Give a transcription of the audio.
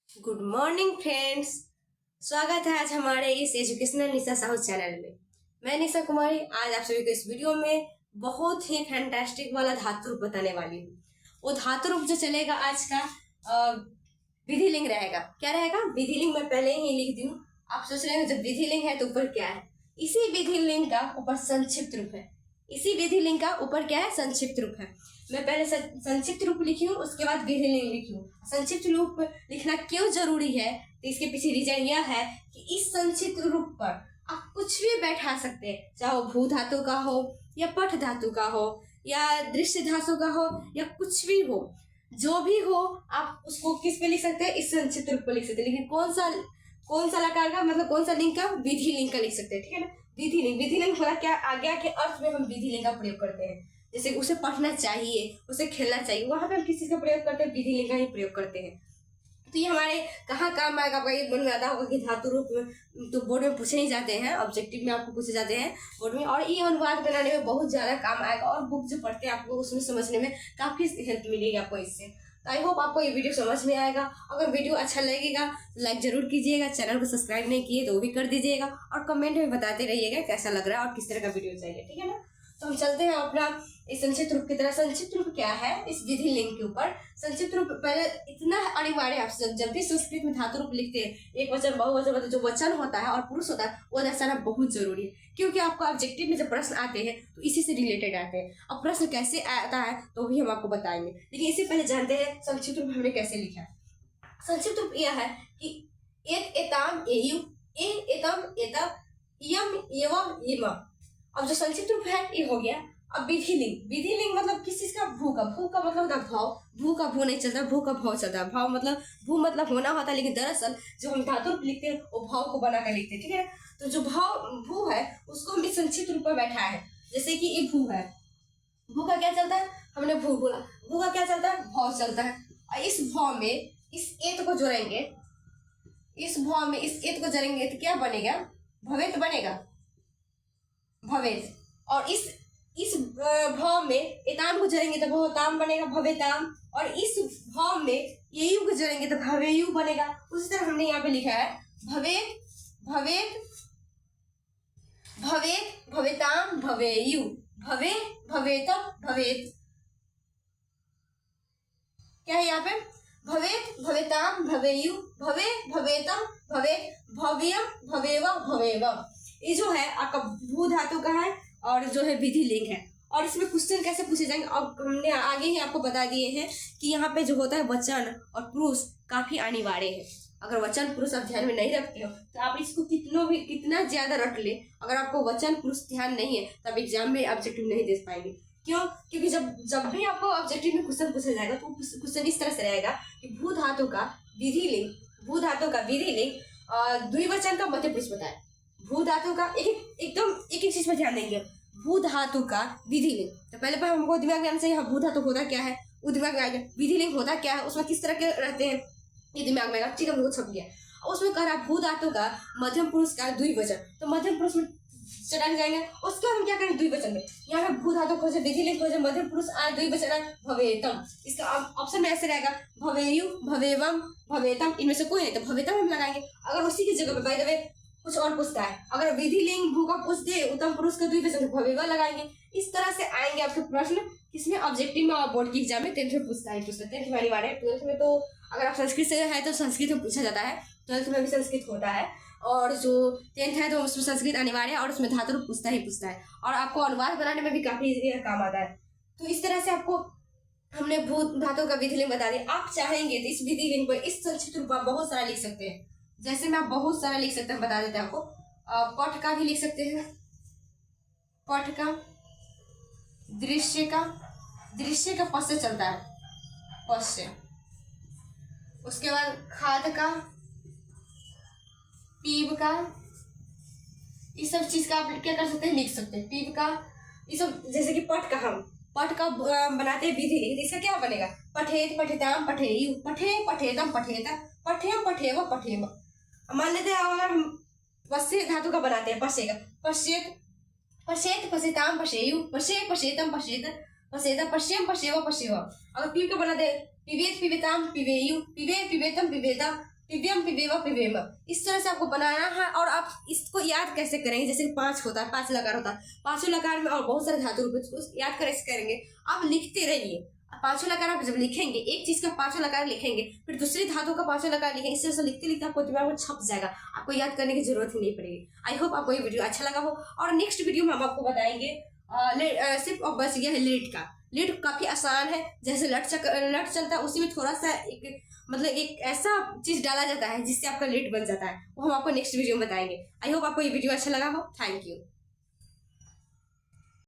Good morning friends. स्वागत है आज हमारे इस एजुकेशनल निशा साहू चैनल में। मैं निशा कुमारी आज आप सभी को इस वीडियो में बहुत ही फैंटास्टिक वाला धातु रूप बताने वाली हूँ। वो धातु रूप जो चलेगा आज का विधिलिंग रहेगा। क्या रहेगा? विधिलिंग। मैं पहले ही लिख दी हूँ। आप सोच रहे हैं जब विधिलिंग है तो ऊपर क्या है? इसी विधिलिंग का ऊपर संक्षिप्त रूप है। इसी विधिलिंग का ऊपर क्या है? संक्षिप्त रूप है। मैं पहले संक्षिप्त रूप लिखी हूँ, उसके बाद विधिलिंग लिखी हूँ। संक्षिप्त रूप लिखना क्यों जरूरी है? तो इसके पीछे रीजन यह है कि इस संक्षिप्त रूप पर आप कुछ भी बैठा सकते हैं, चाहे वो भू धातु का हो या पठ धातु का हो या दृश्य धातु का हो या कुछ भी हो, जो भी हो आप उसको किस पे लिख सकते हैं? इस संक्षिप्त रूप पर लिख सकते हैं। लेकिन कौन सा लकार का, मतलब कौन सा लिंग का? विधि लिंग का लिख सकते हैं। ठीक है ना? विधि लिंग। विधि लिंग थोड़ा क्या आज्ञा के अर्थ में हम विधि लिंग का प्रयोग करते हैं। जैसे उसे पढ़ना चाहिए, उसे खेलना चाहिए, वहां पे हम किस चीज का प्रयोग करते हैं? विधि लिंग का ही प्रयोग करते हैं। तो ये हमारे कहाँ काम आएगा? आपका ये मन में आता होगा कि धातु रूप में तो बोर्ड में पूछे ही जाते हैं, ऑब्जेक्टिव में आपको पूछे जाते हैं बोर्ड में, और ये अनुवाद बनाने में बहुत ज्यादा काम आएगा और बुक जो पढ़ते हैं आपको उसमें समझने में काफी हेल्प मिलेगी आपको इससे। तो आई होप आपको ये वीडियो समझ में आएगा। अगर वीडियो अच्छा लगेगा तो लाइक जरूर कीजिएगा, चैनल को सब्सक्राइब नहीं किए तो वो भी कर दीजिएगा, और कमेंट में बताते रहिएगा कैसा लग रहा है और किस तरह का वीडियो चाहिए। ठीक है ना? तो हम चलते हैं अपना इस संक्षिप्त रूप की तरह। संक्षिप्त रूप क्या है? इस विधि लिंग के ऊपर संक्षिप्त रूप पहले इतना अनिवार्य है। आप जब भी संस्कृत में धातु रूप लिखते हैं, एक वचन बहुवचन, मतलब जो वचन होता है और पुरुष होता है, वो दर्शाना बहुत जरूरी है। क्योंकि आपको ऑब्जेक्टिव में जब प्रश्न आते हैं तो इसी से रिलेटेड आते हैं। अब प्रश्न कैसे आता है तो भी हम आपको बताएंगे, लेकिन इससे पहले जानते हैं संक्षिप्त रूप हमने कैसे लिखा है। संक्षिप्त रूप यह है कि एक एताम एयु ए एतम एतम यम एवं इम। अब जो संक्षिप्त रूप है ये हो गया। अब विधि लिंग। विधि लिंग मतलब किस चीज का? भू का। भू का मतलब होता है भाव। भू का भू नहीं चलता, भू का भाव चलता है। भाव मतलब भू मतलब होना होता है, लेकिन दरअसल जो हम धातु रूप लिखते हैं वो भाव को बनाकर लिखते हैं। ठीक है? तो जो भाव भू है उसको हम संक्षिप्त रूप में बैठा है। जैसे कि ये भू है, भू का क्या चलता है? हमने भू बोला। भू का क्या चलता है? भाव चलता है। और इस भाव में इस एत को जोड़ेंगे, इस भाव में इस एत को जोड़ेंगे तो क्या बनेगा? भवेत बनेगा, भवेत। और इस भाव में एताम को जोड़ेंगे तो भवताम बनेगा, भवेताम। और इस भाव में येयु को जोड़ेंगे तो भवेयु बनेगा। उसी तरह हमने यहाँ पे लिखा है भवेत भवेत भवेत भवेताम भवेयु, भवे भवेतम भवेत। क्या है यहाँ पे? भवेत भवेताम भवेयु, भवे भवेतम भवेत, भव्यम भवेव भवेव। ये जो है आपका भू धातु का है और जो है विधि लिंग है। और इसमें क्वेश्चन कैसे पूछे जाएंगे अब हमने आगे ही आपको बता दिए हैं कि यहाँ पे जो होता है वचन और पुरुष काफी अनिवार्य है। अगर वचन पुरुष आप ध्यान में नहीं रखते हो तो आप इसको कितना ज्यादा रट ले, अगर आपको वचन पुरुष ध्यान नहीं है तब एग्जाम में ऑब्जेक्टिव नहीं दे पाएंगे। क्यों? क्योंकि जब भी आपको ऑब्जेक्टिव में क्वेश्चन पूछा जाएगा तो क्वेश्चन इस तरह से रहेगा कि भू धातु का विधि लिंग, भू धातु का विधि लिंग द्विवचन का मध्य पुरुष बताए। भू धातु का एकदम एक चीज पर ध्यान देंगे। भू धातु का विधि लिंग, तो पहले पर हमको दिमाग में आना चाहिए भू धातु होता क्या है, वो दिमाग में आएगा। विधि लिंग होता क्या है, उसमें किस तरह के रहते हैं, ये दिमाग में आएगा। ठीक है, हमको छप गया। और उसमें कह रहा भू धातु का मध्यम पुरुष का द्विवचन, तो मध्यम पुरुष में चढ़ा जाएंगे। उसके बाद हम क्या करें? द्विवचन में यहाँ पे भू धातु खोजे, विधि लिंग खोजे, मध्यम पुरुष आए, द्विवचन आए, भवेतम। इसका ऑप्शन में ऐसे रहेगा भवेयु भवेवम भवेतम। इनमें से कोई नहीं तो भवेतम हम लगाएंगे। अगर उसी की जगह पे बाय द वे कुछ और पूछता है, अगर विधि लिंग भू का पूछ दे, उत्तम पुरुष का द्विवचन, भवेवा लगाएंगे। इस तरह से आएंगे आपके प्रश्न। किसमें? ऑब्जेक्टिव में और बोर्ड की एग्जाम में 10th में पूछता है। 10th में अनिवार्य है। 12th में तो अगर आप संस्कृत से है तो संस्कृत में पूछा जाता है, 12th में भी संस्कृत होता है। और जो 10th है तो उसमें संस्कृत अनिवार्य है और उसमें धातु रूप पूछता है। और आपको अनुवाद बनाने में भी काफी काम आता है। तो इस तरह से आपको हमने भू धातु का विधि लिंग बता दिया। आप चाहेंगे तो इस विधि लिंग पर इस संक्षिप्त रूप आप बहुत सारा लिख सकते हैं। जैसे मैं आप बहुत सारा लिख सकते हैं, बता देते हैं आपको। पठ का भी लिख सकते हैं, पठ का, दृश्य का, दृश्य का पश्य चलता है, पश्य। उसके बाद खाद का, पीव का, इस सब चीज का आप क्या कर सकते हैं? लिख सकते हैं। पीव का, ये सब। जैसे कि पठ का, हम पठ का बनाते हैं विधि लिंग, इसका क्या बनेगा? पठेत पठेताम पठेयु, पठे पठेतम पठेता, पठेम पठेव पठेम। मान लेते हैं अगर हम पश्य धातु का बनाते हैं, पश्य का, पश्येत पश्येत पश्यताम पश्येयु, पश्ये पश्येतम पश्येत पश्येता, पश्येम पश्येव पश्येव। अगर पीव का बनाते हैं पिबेत पिबेताम पिबेयु, पिबे पिबेतम पिबेता, पिव्यम पिवेवा पिवेम, इस तरह से आपको बनाना है। और आप इसको याद कैसे करेंगे, जैसे 5 होता है, 5 लकार होता है, 5 लकार में और बहुत सारे धातु रूप उसको याद कैसे करेंगे, आप लिखते रहिए। 5 लकार आप जब लिखेंगे, एक चीज का 5 लकार लिखेंगे, फिर दूसरी धातु का 5 लकार लिखेंगे, इस तरह से लिखते लिखते आपको दिमाग में छप जाएगा, आपको याद करने की जरूरत ही नहीं पड़ेगी। आई होप आपको ये वीडियो अच्छा लगा हो। और नेक्स्ट वीडियो में हम आपको बताएंगे सिर्फ और बस यह है लीड का। लीड काफी आसान है, जैसे लट चलता है उसी में थोड़ा सा एक ऐसा चीज डाला जाता है जिससे आपका लीड बन जाता है, वो हम आपको नेक्स्ट वीडियो में बताएंगे। आई होप आपको ये वीडियो अच्छा लगा हो। Thank you.